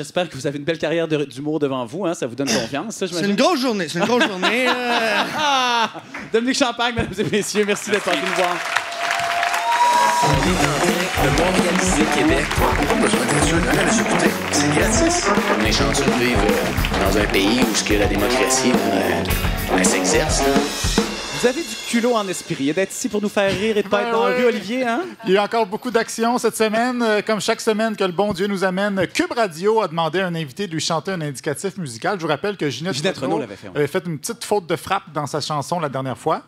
J'espère que vous avez une belle carrière d'humour devant vous. Hein? Ça vous donne confiance, ça, j'imagine? C'est une grosse journée. C'est une grosse journée. Dominique Champagne, mesdames et messieurs, merci d'être venu nous voir. Le Montréalisé Québec. Pas besoin d'être sûr de les écouter. C'est gratis. On est chanceux de vivre dans un pays où la démocratie s'exerce. Vous avez du culot en esprit d'être ici pour nous faire rire et de pas être dans la rue, Olivier, hein? Il y a eu encore beaucoup d'actions cette semaine. Comme chaque semaine que le bon Dieu nous amène, Cube Radio a demandé à un invité de lui chanter un indicatif musical. Je vous rappelle que Ginette Renaud l'avait fait. avait fait une petite faute de frappe dans sa chanson la dernière fois.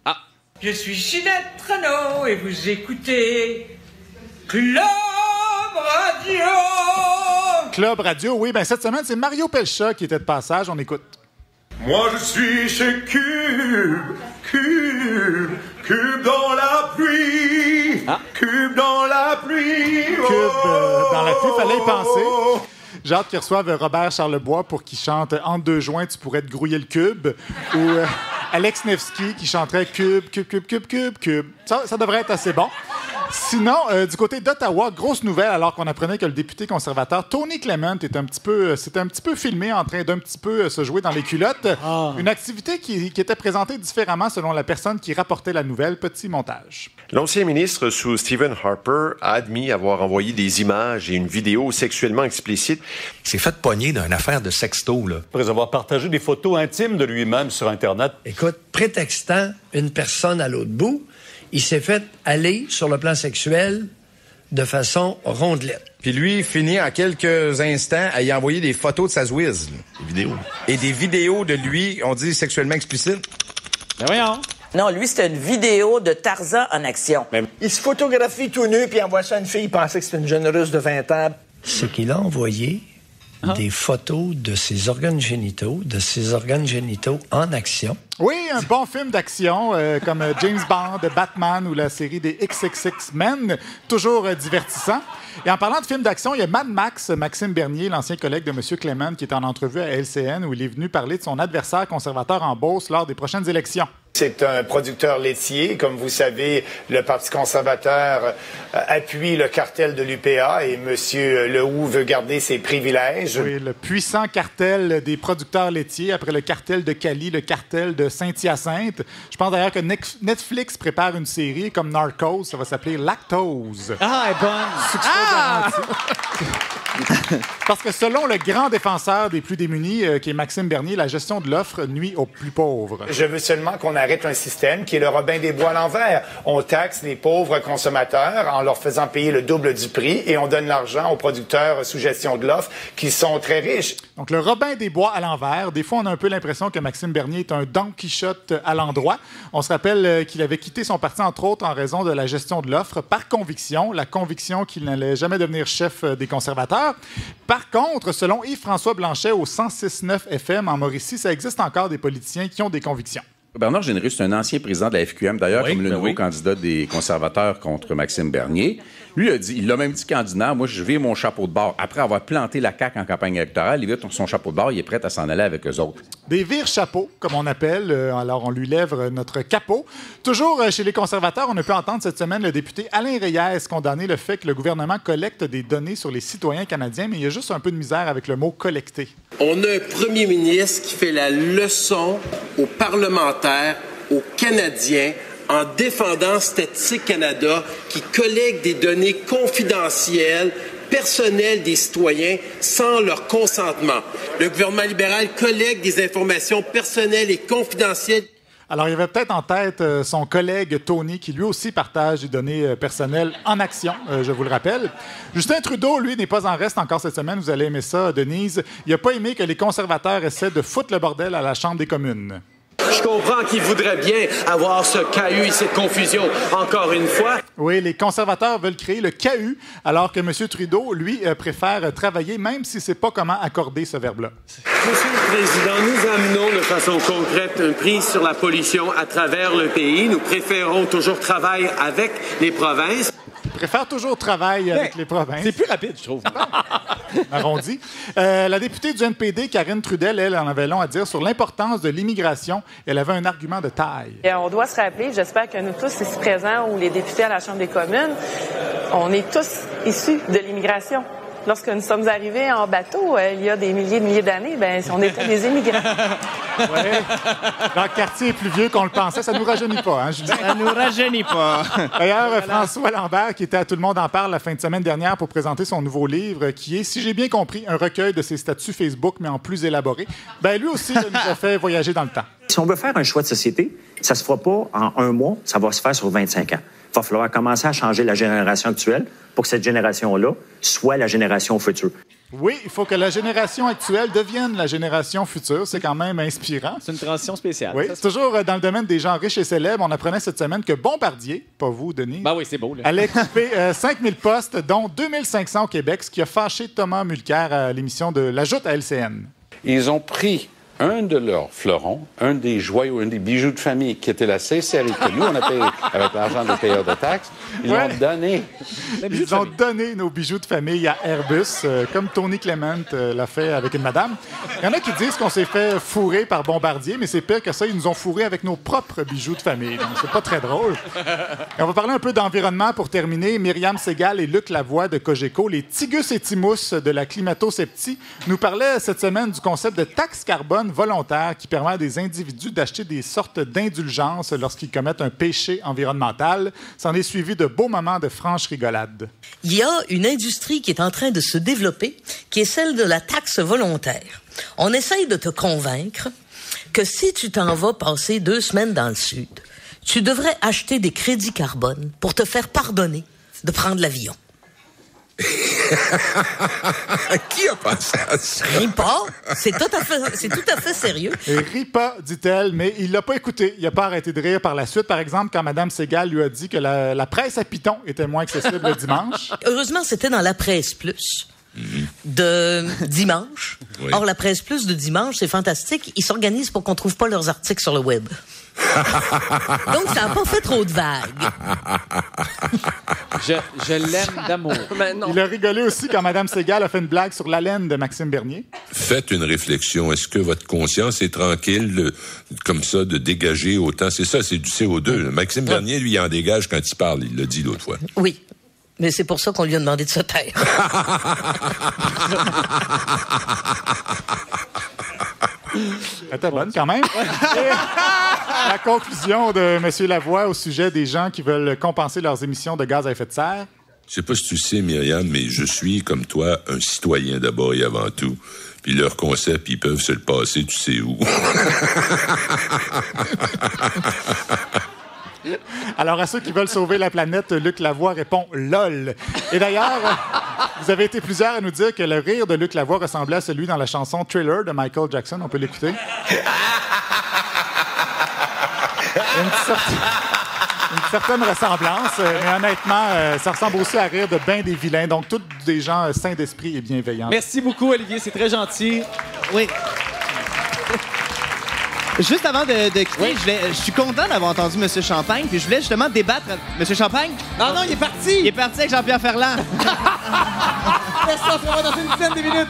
Ah! Je suis Ginette Renaud et vous écoutez Club Radio! Club Radio, oui. Ben cette semaine, c'est Mario Pelcha qui était de passage. On écoute. Moi je suis chez Cube, Cube dans la pluie, Cube dans la pluie. Cube dans la pluie, fallait y penser. J'ai hâte qu'ils reçoivent Robert Charlebois pour qu'il chante « Entre deux joints, tu pourrais te grouiller le cube » ou Alex Nevsky qui chanterait « Cube, cube, cube, cube, cube, cube ». Ça devrait être assez bon. Sinon, du côté d'Ottawa, grosse nouvelle, alors qu'on apprenait que le député conservateur Tony Clement s'était un petit peu filmé en train d'un petit peu se jouer dans les culottes. Une activité qui était présentée différemment selon la personne qui rapportait la nouvelle. Petit montage. L'ancien ministre sous Stephen Harper a admis avoir envoyé des images et une vidéo sexuellement explicite. Il s'est fait pogner dans une affaire de sexto, là. Après avoir partagé des photos intimes de lui-même sur Internet. Écoute, prétextant une personne à l'autre bout, il s'est fait aller sur le plan sexuel de façon rondelette. Puis lui, finit en quelques instants à y envoyer des photos de sa zouise. Des vidéos. Et des vidéos de lui, on dit sexuellement explicite. Ben voyons. Non, lui, c'était une vidéo de Tarzan en action. Il se photographie tout nu, puis il envoie ça à une fille, il pensait que c'était une jeune russe de 20 ans. C'est qu'il a envoyé des photos de ses organes génitaux, en action. Oui, un bon film d'action comme James Bond, Batman ou la série des XXX Men, toujours divertissant. Et en parlant de films d'action, il y a Mad Max, Maxime Bernier, l'ancien collègue de M. Clement, qui est en entrevue à LCN où il est venu parler de son adversaire conservateur en Beauce lors des prochaines élections. C'est un producteur laitier. Comme vous savez, le Parti conservateur appuie le cartel de l'UPA et M. Lehoux veut garder ses privilèges. Oui, le puissant cartel des producteurs laitiers, après le cartel de Cali, le cartel de Saint-Hyacinthe. Je pense d'ailleurs que Netflix prépare une série comme Narcos, ça va s'appeler Lactose. Ah, elle est bonne! Succès garanti. Parce que selon le grand défenseur des plus démunis, qui est Maxime Bernier, la gestion de l'offre nuit aux plus pauvres. Je veux seulement qu'on arrête un système qui est le Robin des Bois à l'envers. On taxe les pauvres consommateurs en leur faisant payer le double du prix et on donne l'argent aux producteurs sous gestion de l'offre qui sont très riches. Donc le Robin des Bois à l'envers. Des fois, on a un peu l'impression que Maxime Bernier est un Don Quichotte à l'endroit. On se rappelle qu'il avait quitté son parti, entre autres, en raison de la gestion de l'offre par conviction. La conviction qu'il n'allait jamais devenir chef des conservateurs. Par contre, selon Yves-François Blanchet au 106.9 FM en Mauricie, ça existe encore des politiciens qui ont des convictions. Bernard Généreux, c'est un ancien président de la FQM, d'ailleurs, comme le nouveau candidat des conservateurs contre Maxime Bernier. Lui il l'a même dit candidat, moi, je vire mon chapeau de bord. Après avoir planté la CAQ en campagne électorale, il vire son chapeau de bord, il est prêt à s'en aller avec eux autres. Des vire-chapeaux, comme on appelle. Alors, on lui lève notre capot. Toujours chez les conservateurs, on a pu entendre cette semaine le député Alain Reyes condamner le fait que le gouvernement collecte des données sur les citoyens canadiens, mais il y a juste un peu de misère avec le mot « collecter ». On a un premier ministre qui fait la leçon aux parlementaires, aux Canadiens, en défendant Statistique Canada, qui collecte des données confidentielles, personnelles des citoyens, sans leur consentement. Le gouvernement libéral collecte des informations personnelles et confidentielles. Alors, il y avait peut-être en tête son collègue Tony, qui lui aussi partage des données personnelles en action, je vous le rappelle. Justin Trudeau, lui, n'est pas en reste encore cette semaine. Vous allez aimer ça, Denise. Il n'a pas aimé que les conservateurs essaient de foutre le bordel à la Chambre des communes. Je comprends qu'il voudrait bien avoir ce CAHU et cette confusion encore une fois. Oui, les conservateurs veulent créer le CAHU, alors que M. Trudeau, lui, préfère travailler, même s'il ne sait pas comment accorder ce verbe-là. Monsieur le Président, nous amenons de façon concrète une prise sur la pollution à travers le pays. Nous préférons toujours travailler avec les provinces. Il préfère toujours travailler avec les provinces. C'est plus rapide, je trouve. Arrondi. La députée du NPD, Karine Trudel, elle en avait long à dire sur l'importance de l'immigration. Elle avait un argument de taille. Et on doit se rappeler, j'espère que nous tous ici présents ou les députés à la Chambre des communes, on est tous issus de l'immigration. lorsque nous sommes arrivés en bateau, il y a des milliers d'années, ben, on était des immigrants. Oui. Dans le quartier est plus vieux qu'on le pensait. Ça nous rajeunit pas, hein, Julien? Ça nous rajeunit pas. D'ailleurs, François Lambert, qui était à Tout le monde en parle la fin de semaine dernière pour présenter son nouveau livre, qui est, si j'ai bien compris, un recueil de ses statuts Facebook, mais en plus élaboré, ben lui aussi nous a fait voyager dans le temps. Si on veut faire un choix de société, ça se fera pas en 1 mois, ça va se faire sur 25 ans. Il va falloir commencer à changer la génération actuelle pour que cette génération-là soit la génération future. Oui, il faut que la génération actuelle devienne la génération future. C'est quand même inspirant. C'est une transition spéciale. Oui, c'est toujours dans le domaine des gens riches et célèbres. On apprenait cette semaine que Bombardier, pas vous, Denis, ben oui, c'est beau, là. allait couper 5000 postes, dont 2500 au Québec, ce qui a fâché Thomas Mulcair à l'émission de La Joute à LCN. Ils ont pris un de leurs fleurons, un des joyaux, un des bijoux de famille qui était la CCRI que nous, on a payé avec l'argent des payeurs de taxes. Ils l'ont donné. Ils ont donné nos bijoux de famille à Airbus, comme Tony Clement l'a fait avec une madame. Il y en a qui disent qu'on s'est fait fourrer par Bombardier, mais c'est pire que ça. Ils nous ont fourrés avec nos propres bijoux de famille. Donc, c'est pas très drôle. Et on va parler un peu d'environnement pour terminer. Myriam Segal et Luc Lavoie de Cogeco, les Tigus et Timus de la Climato-Septie, nous parlaient cette semaine du concept de taxe carbone volontaire qui permet à des individus d'acheter des sortes d'indulgences lorsqu'ils commettent un péché environnemental. S'en est suivi de beaux moments de franche rigolade. Il y a une industrie qui est en train de se développer, qui est celle de la taxe volontaire. On essaye de te convaincre que si tu t'en vas passer 2 semaines dans le Sud, tu devrais acheter des crédits carbone pour te faire pardonner de prendre l'avion. Qui a pensé à ça? Ris pas. C'est tout à fait sérieux. Ris pas, dit-elle, mais il l'a pas écouté. Il n'a pas arrêté de rire par la suite. Par exemple, quand Mme Segal lui a dit que la presse à Python était moins accessible le dimanche. Heureusement, c'était dans la Presse Plus de dimanche. Oui. Or, la Presse Plus de dimanche, c'est fantastique. Ils s'organisent pour qu'on trouve pas leurs articles sur le web. Donc, ça n'a pas fait trop de vagues. Je l'aime d'amour. Il a rigolé aussi quand Mme Segal a fait une blague sur l'haleine de Maxime Bernier. Faites une réflexion. Est-ce que votre conscience est tranquille comme ça de dégager autant? C'est ça, c'est du CO2. Maxime Bernier, lui, il en dégage quand il parle. Il l'a dit l'autre fois. Oui. Mais c'est pour ça qu'on lui a demandé de se taire. Elle était bonne quand même. Et la conclusion de M. Lavoie au sujet des gens qui veulent compenser leurs émissions de gaz à effet de serre. Je sais pas si tu sais, Myriam, mais je suis, comme toi, un citoyen d'abord et avant tout. Puis leur concept, ils peuvent se le passer, tu sais où. Alors, à ceux qui veulent sauver la planète, Luc Lavoie répond « LOL ». Et d'ailleurs, vous avez été plusieurs à nous dire que le rire de Luc Lavoie ressemblait à celui dans la chanson « Thriller » de Michael Jackson. On peut l'écouter? Une certaine ressemblance, mais honnêtement, ça ressemble aussi à rire de ben des vilains. Donc, tous des gens sains d'esprit et bienveillants. Merci beaucoup, Olivier. C'est très gentil. Oui. Juste avant de quitter, je suis content d'avoir entendu M. Champagne, puis je voulais justement débattre. M. Champagne? Ah non, il est parti! Il est parti avec Jean-Pierre Ferland. Laisse ça, on se revoit dans une dizaine de minutes.